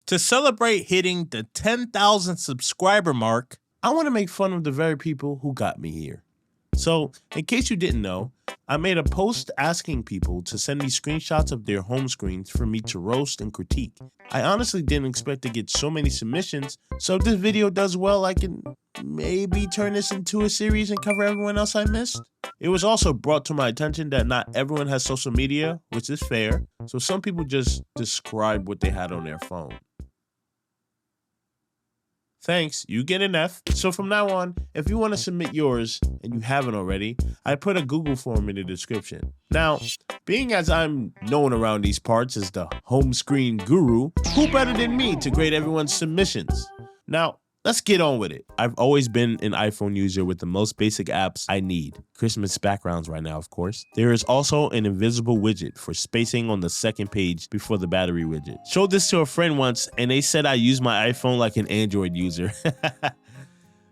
To celebrate hitting the 10,000 subscriber mark, I want to make fun of the very people who got me here. So, in case you didn't know, I made a post asking people to send me screenshots of their home screens for me to roast and critique. I honestly didn't expect to get so many submissions, so if this video does well, I can maybe turn this into a series and cover everyone else I missed. It was also brought to my attention that not everyone has social media, which is fair, so some people just describe what they had on their phone. Thanks, you get an F. So from now on, if you want to submit yours, and you haven't already, I put a Google form in the description. Now, being as I'm known around these parts as the home screen guru, who better than me to grade everyone's submissions? Now, let's get on with it. I've always been an iPhone user with the most basic apps I need. Christmas backgrounds right now, of course. There is also an invisible widget for spacing on the second page before the battery widget. Showed this to a friend once and they said I use my iPhone like an Android user.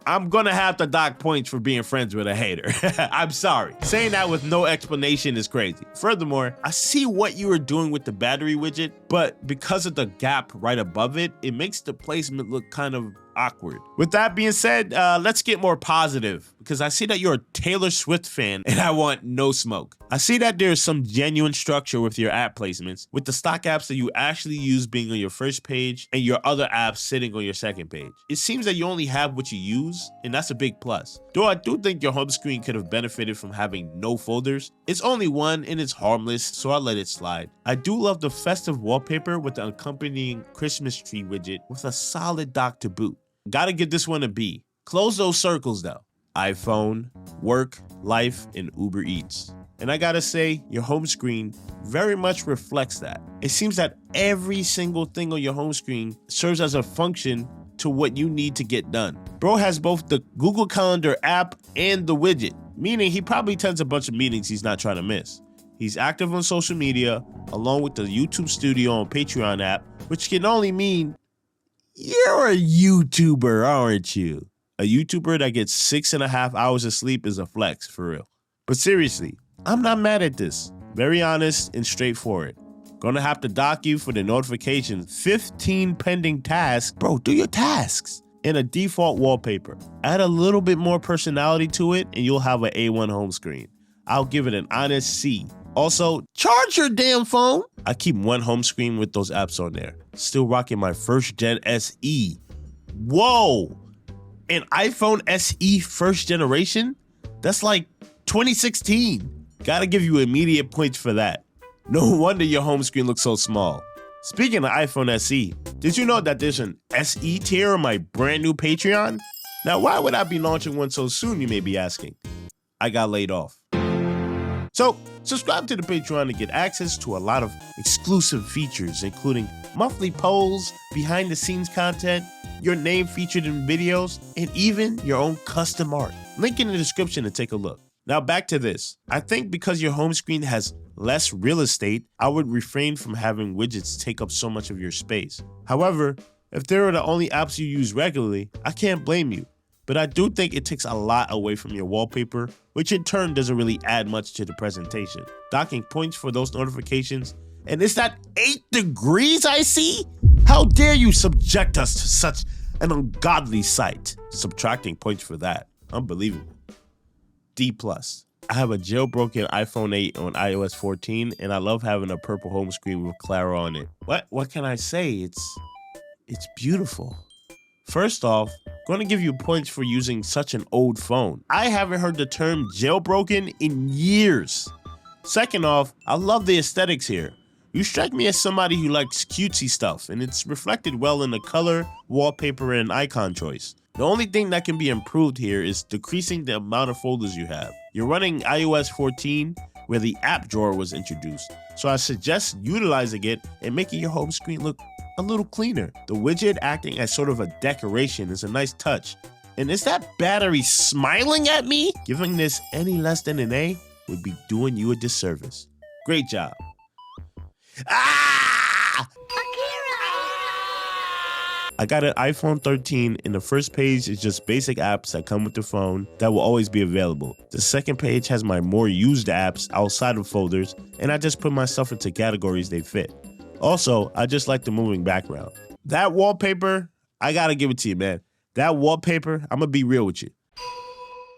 I'm gonna have to dock points for being friends with a hater. I'm sorry. Saying that with no explanation is crazy. Furthermore, I see what you were doing with the battery widget, but because of the gap right above it, it makes the placement look kind of awkward. With that being said, let's get more positive because I see that you're a Taylor Swift fan and I want no smoke. I see that there's some genuine structure with your app placements, with the stock apps that you actually use being on your first page and your other apps sitting on your second page. It seems that you only have what you use, and that's a big plus. Though I do think your home screen could have benefited from having no folders. It's only one and it's harmless, so I'll let it slide. I do love the festive wallpaper with the accompanying Christmas tree widget with a solid dock to boot. Gotta give this one a B. Close those circles though. iPhone, work, life, and Uber Eats. And I gotta say, your home screen very much reflects that. It seems that every single thing on your home screen serves as a function to what you need to get done. Bro has both the Google Calendar app and the widget, meaning he probably attends a bunch of meetings he's not trying to miss. He's active on social media, along with the YouTube Studio and Patreon app, which can only mean you're a YouTuber, aren't you? A YouTuber that gets 6.5 hours of sleep is a flex, for real. But seriously, I'm not mad at this. Very honest and straightforward. Gonna have to dock you for the notifications. 15 pending tasks. Bro, do your tasks. And a default wallpaper. Add a little bit more personality to it and you'll have an A1 home screen. I'll give it an honest C. Also, charge your damn phone. I keep one home screen with those apps on there. Still rocking my first gen SE. Whoa! An iPhone SE first generation? That's like 2016. Gotta give you immediate points for that. No wonder your home screen looks so small. Speaking of iPhone SE, did you know that there's an SE tier on my brand new Patreon? Now, why would I be launching one so soon, you may be asking? I got laid off. So, subscribe to the Patreon to get access to a lot of exclusive features, including monthly polls, behind-the-scenes content, your name featured in videos, and even your own custom art. Link in the description to take a look. Now back to this. I think because your home screen has less real estate, I would refrain from having widgets take up so much of your space. However, if they're the only apps you use regularly, I can't blame you. But I do think it takes a lot away from your wallpaper, which in turn doesn't really add much to the presentation. Docking points for those notifications, and is that 8 degrees I see? How dare you subject us to such an ungodly sight? Subtracting points for that. Unbelievable. D+. I have a jailbroken iPhone 8 on iOS 14, and I love having a purple home screen with Clara on it. What can I say? It's beautiful. First off, I'm going to give you points for using such an old phone. I haven't heard the term jailbroken in years. Second off, I love the aesthetics here. You strike me as somebody who likes cutesy stuff, and it's reflected well in the color, wallpaper, and icon choice. The only thing that can be improved here is decreasing the amount of folders you have. You're running iOS 14, where the app drawer was introduced, so I suggest utilizing it and making your home screen look a little cleaner. The widget acting as sort of a decoration is a nice touch. And is that battery smiling at me? Giving this any less than an A would be doing you a disservice. Great job. Ah! I got an iPhone 13 and the first page is just basic apps that come with the phone that will always be available. The second page has my more used apps outside of folders, and I just put my stuff into categories they fit. Also, I just like the moving background. That wallpaper, I gotta give it to you, man. That wallpaper, I'm gonna be real with you.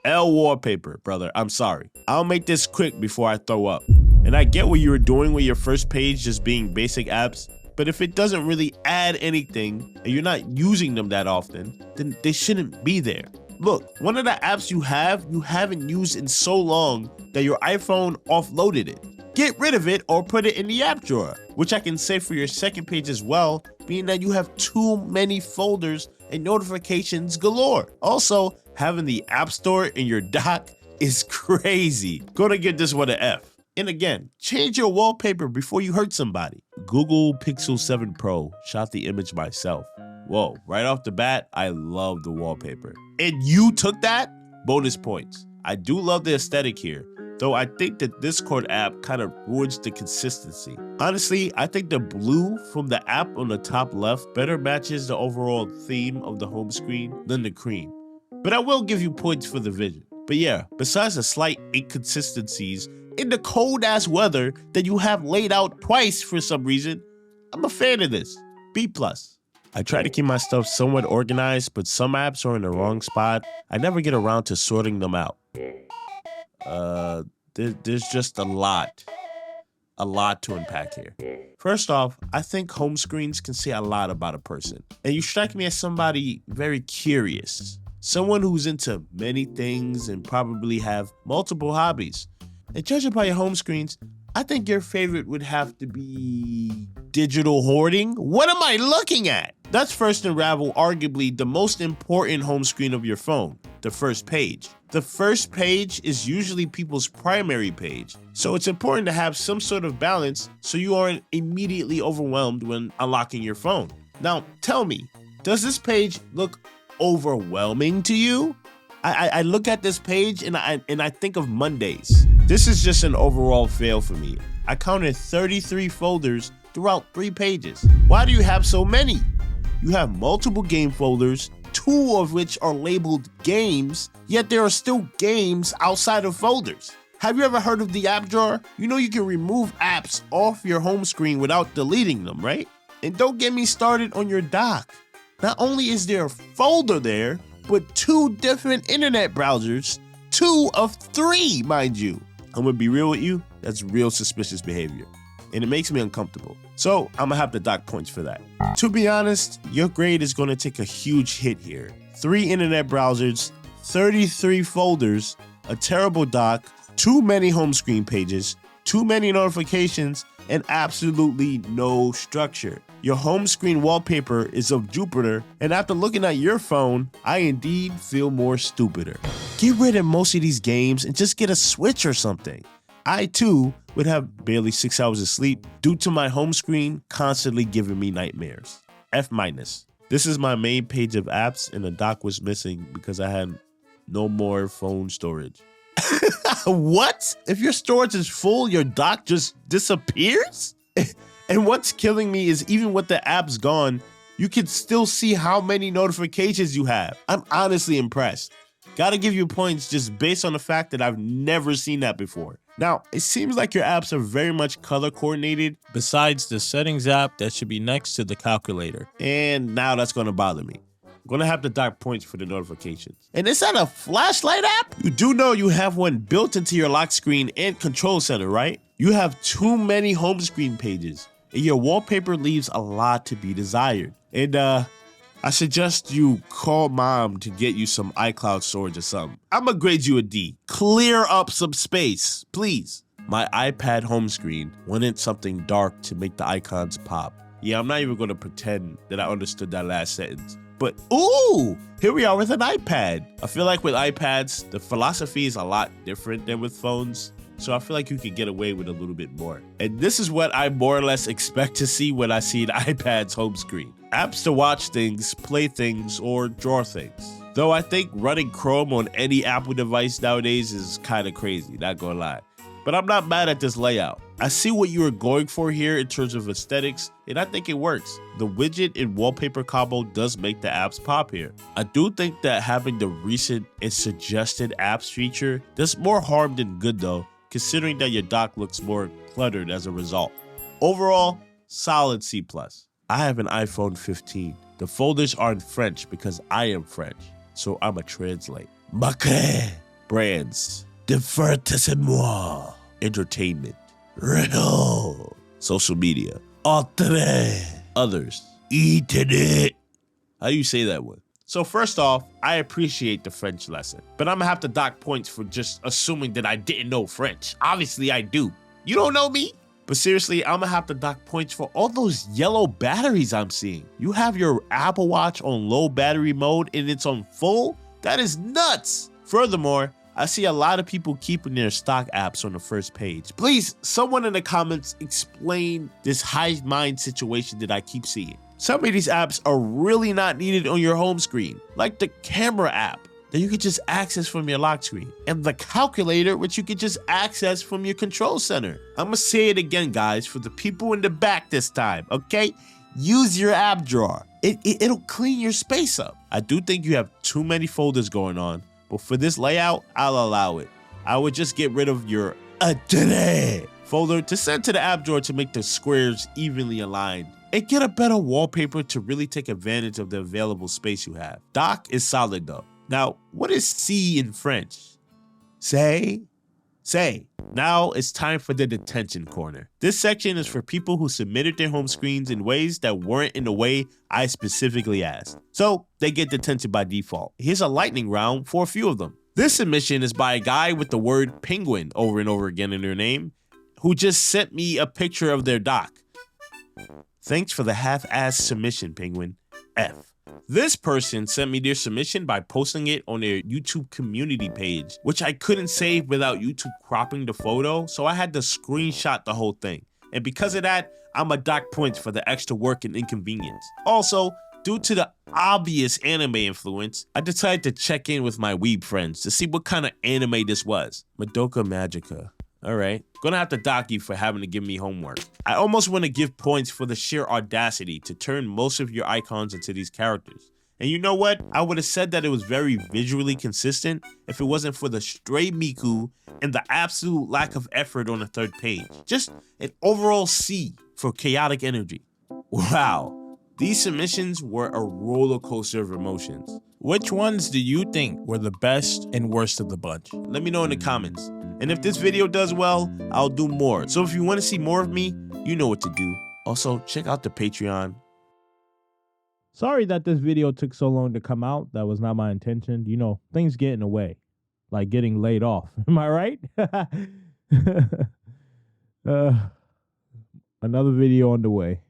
L wallpaper, brother. I'm sorry. I'll make this quick before I throw up. And I get what you were doing with your first page just being basic apps, but if it doesn't really add anything and you're not using them that often, then they shouldn't be there. Look, one of the apps you haven't used in so long that your iPhone offloaded it. Get rid of it or put it in the app drawer, which I can say for your second page as well, being that you have too many folders and notifications galore. Also, having the App Store in your dock is crazy. Gonna give this one an F. And again, change your wallpaper before you hurt somebody. Google Pixel 7 Pro shot the image myself. Whoa, right off the bat, I love the wallpaper. And you took that? Bonus points. I do love the aesthetic here, though I think the Discord app kind of ruins the consistency. Honestly, I think the blue from the app on the top left better matches the overall theme of the home screen than the cream. But I will give you points for the vision. But yeah, besides the slight inconsistencies in the cold ass weather that you have laid out twice for some reason, I'm a fan of this. B+. I try to keep my stuff somewhat organized, but some apps are in the wrong spot. I never get around to sorting them out. There's just a lot to unpack here. First off, I think home screens can say a lot about a person. And you strike me as somebody very curious. Someone who's into many things and probably have multiple hobbies. And judging by your home screens, I think your favorite would have to be digital hoarding. What am I looking at? Let's first unravel arguably the most important home screen of your phone, the first page. The first page is usually people's primary page, so it's important to have some sort of balance so you aren't immediately overwhelmed when unlocking your phone. Now, tell me, does this page look overwhelming to you? I look at this page and I think of Mondays. This is just an overall fail for me. I counted 33 folders throughout 3 pages. Why do you have so many? You have multiple game folders, 2 of which are labeled games, yet there are still games outside of folders. Have you ever heard of the app drawer? You know you can remove apps off your home screen without deleting them, right? And don't get me started on your dock. Not only is there a folder there, but 2 different internet browsers, 2 of 3, mind you. I'm gonna be real with you, that's real suspicious behavior. And it makes me uncomfortable. So I'm gonna have to dock points for that. To be honest, your grade is gonna take a huge hit here. 3 internet browsers, 33 folders, a terrible dock, too many home screen pages, too many notifications, and absolutely no structure. Your home screen wallpaper is of Jupiter, and after looking at your phone, I indeed feel more stupider. Get rid of most of these games and just get a Switch or something. I too would have barely 6 hours of sleep due to my home screen constantly giving me nightmares. F-. This is my main page of apps and the dock was missing because I had no more phone storage. What? If your storage is full, your dock just disappears? And what's killing me is even with the apps gone, you can still see how many notifications you have. I'm honestly impressed. Gotta give you points just based on the fact that I've never seen that before. Now, it seems like your apps are very much color coordinated besides the settings app that should be next to the calculator. And now that's gonna bother me. I'm gonna have to dock points for the notifications. And is that a flashlight app? You do know you have one built into your lock screen and control center, right? You have too many home screen pages, and your wallpaper leaves a lot to be desired. And I suggest you call mom to get you some iCloud storage or something. I'm gonna grade you a D. Clear up some space, please. My iPad home screen wanted something dark to make the icons pop. Yeah, I'm not even gonna pretend that I understood that last sentence. But ooh, here we are with an iPad. I feel like with iPads, the philosophy is a lot different than with phones. So I feel like you could get away with a little bit more. And this is what I more or less expect to see when I see an iPad's home screen. Apps to watch things, play things, or draw things. Though I think running Chrome on any Apple device nowadays is kind of crazy, not gonna lie. But I'm not mad at this layout. I see what you are going for here in terms of aesthetics, and I think it works. The widget and wallpaper combo does make the apps pop here. I do think that having the recent and suggested apps feature does more harm than good though, considering that your dock looks more cluttered as a result. Overall, solid C+. I have an iPhone 15. The folders are in French because I am French, so I'ma translate. Macré. Brands. Divertissement. Entertainment. Riddle. Social media. Autre. Others. Internet. How do you say that one? So first off, I appreciate the French lesson, but I'm gonna have to dock points for just assuming that I didn't know French. Obviously I do. You don't know me? But seriously, I'm gonna have to dock points for all those yellow batteries I'm seeing. You have your Apple Watch on low battery mode and it's on full? That is nuts. Furthermore, I see a lot of people keeping their stock apps on the first page. Please, someone in the comments explain this hive mind situation that I keep seeing. Some of these apps are really not needed on your home screen, like the camera app that you can just access from your lock screen, and the calculator, which you can just access from your control center. I'm gonna say it again, guys, for the people in the back this time, okay? Use your app drawer. It'll clean your space up. I do think you have too many folders going on, but for this layout, I'll allow it. I would just get rid of your folder to send to the app drawer to make the squares evenly aligned. And get a better wallpaper to really take advantage of the available space you have. Doc is solid though. Now, what is C in French? Say. Now it's time for the detention corner. This section is for people who submitted their home screens in ways that weren't in the way I specifically asked. So they get detention by default. Here's a lightning round for a few of them. This submission is by a guy with the word penguin over and over again in their name, who just sent me a picture of their doc. Thanks for the half-assed submission, Penguin. F. This person sent me their submission by posting it on their YouTube community page, which I couldn't save without YouTube cropping the photo, so I had to screenshot the whole thing. And because of that, I'm a dock points for the extra work and inconvenience. Also, due to the obvious anime influence, I decided to check in with my weeb friends to see what kind of anime this was. Madoka Magica. Alright, gonna have to dock you for having to give me homework. I almost want to give points for the sheer audacity to turn most of your icons into these characters. And you know what? I would have said that it was very visually consistent if it wasn't for the stray Miku and the absolute lack of effort on the third page. Just an overall C for chaotic energy. Wow, these submissions were a roller coaster of emotions. Which ones do you think were the best and worst of the bunch? Let me know in the comments. And if this video does well, I'll do more. So if you want to see more of me, you know what to do. Also, check out the Patreon. Sorry that this video took so long to come out. That was not my intention. You know, things get in the way, like getting laid off. Am I right? Another video on the way.